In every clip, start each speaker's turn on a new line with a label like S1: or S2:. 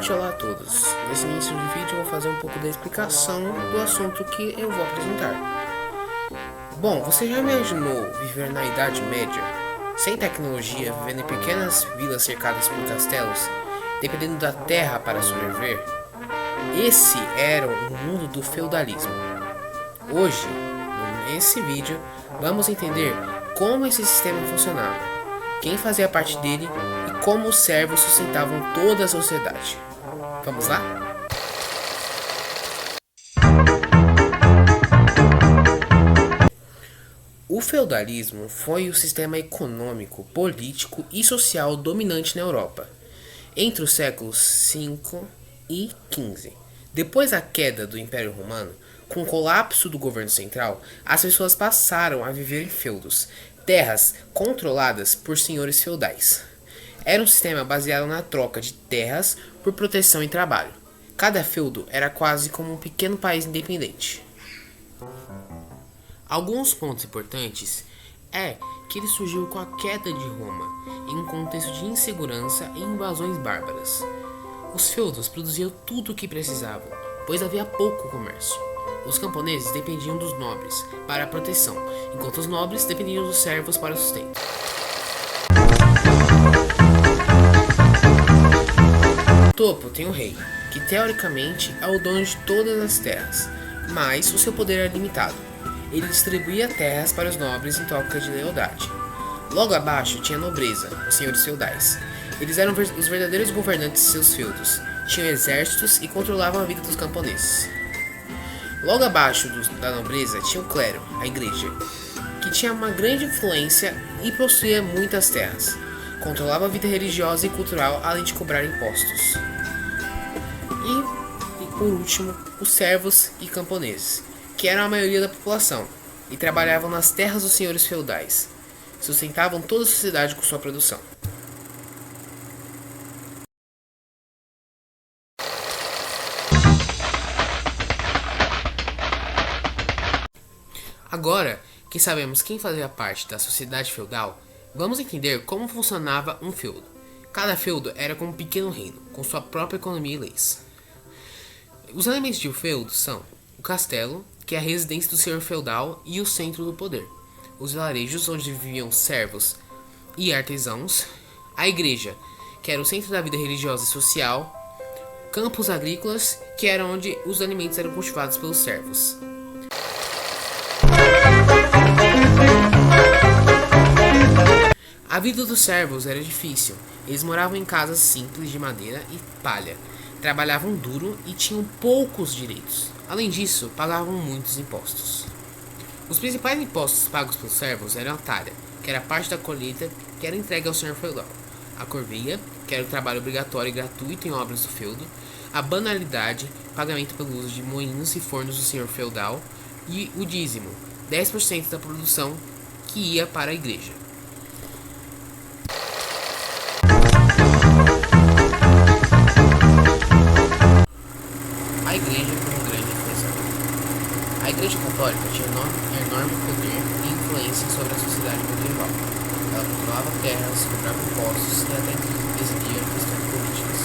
S1: Primeiramente, olá a todos. Nesse início de vídeo eu vou fazer um pouco da explicação do assunto que eu vou apresentar. Bom, você já imaginou viver na Idade Média, sem tecnologia, vivendo em pequenas vilas cercadas por castelos, dependendo da terra para sobreviver? Esse era o mundo do feudalismo. Hoje, nesse vídeo, vamos entender como esse sistema funcionava, quem fazia parte dele e como os servos sustentavam toda a sociedade. Vamos lá? O feudalismo foi o sistema econômico, político e social dominante na Europa entre os séculos 5 e 15. Depois da queda do Império Romano, com o colapso do governo central, as pessoas passaram a viver em feudos, terras controladas por senhores feudais. Era um sistema baseado na troca de terras por proteção e trabalho. Cada feudo era quase como um pequeno país independente. Alguns pontos importantes é que ele surgiu com a queda de Roma, em um contexto de insegurança e invasões bárbaras. Os feudos produziam tudo o que precisavam, pois havia pouco comércio. Os camponeses dependiam dos nobres para a proteção, enquanto os nobres dependiam dos servos para o sustento. No topo tem o rei, que teoricamente é o dono de todas as terras, mas o seu poder era limitado. Ele distribuía terras para os nobres em troca de lealdade. Logo abaixo tinha a nobreza, os senhores feudais. Eles eram os verdadeiros governantes de seus feudos, tinham exércitos e controlavam a vida dos camponeses. Logo abaixo da nobreza tinha o clero, a igreja, que tinha uma grande influência e possuía muitas terras. Controlava a vida religiosa e cultural, além de cobrar impostos. E por último, os servos e camponeses, que eram a maioria da população, e trabalhavam nas terras dos senhores feudais. Sustentavam toda a sociedade com sua produção. Agora que sabemos quem fazia parte da sociedade feudal, vamos entender como funcionava um feudo. Cada feudo era como um pequeno reino, com sua própria economia e leis. Os elementos de um feudo são o castelo, que é a residência do senhor feudal e o centro do poder, os vilarejos onde viviam servos e artesãos, a igreja, que era o centro da vida religiosa e social, campos agrícolas, que era onde os alimentos eram cultivados pelos servos. A vida dos servos era difícil. Eles moravam em casas simples de madeira e palha, trabalhavam duro e tinham poucos direitos. Além disso, pagavam muitos impostos. Os principais impostos pagos pelos servos eram a talha, que era parte da colheita que era entregue ao senhor feudal, a corveia, que era o trabalho obrigatório e gratuito em obras do feudo, a banalidade, pagamento pelo uso de moinhos e fornos do senhor feudal, e o dízimo, 10% da produção que ia para a igreja. A igreja foi um grande influenciador. A igreja católica tinha enorme poder e influência sobre a sociedade medieval. Ela controlava terras, cobrava impostos e até decidia questões políticas.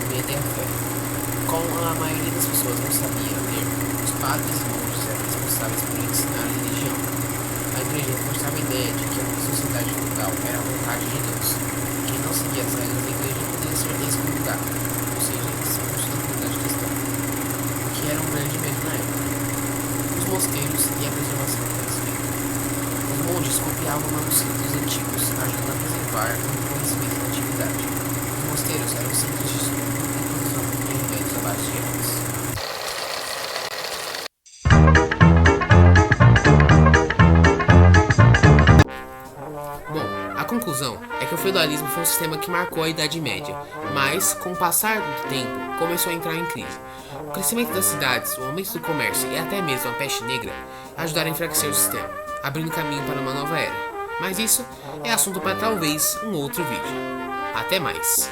S1: Medo e a fé. Como a maioria das pessoas não sabia ler, os padres e monges eram responsáveis por ensinar a religião. A igreja reforçava a ideia de que a sociedade feudal era a vontade de Deus. Quem não seguia as regras da igreja poderia ser excomungado, ou seja, expulso da comunidade cristã, o que era um grande medo na época. Os mosteiros e a preservação do conhecimento. Os monges copiavam manuscritos antigos, ajudando a preservar o conhecimento da antiguidade. Os mosteiros eram centros de estudo e produção de remédios à base de ervas. Bom, a conclusão é que o feudalismo foi um sistema que marcou a Idade Média, mas, com o passar do tempo, começou a entrar em crise. O crescimento das cidades, o aumento do comércio e até mesmo a peste negra ajudaram a enfraquecer o sistema, abrindo caminho para uma nova era. Mas isso é assunto para talvez um outro vídeo. Até mais!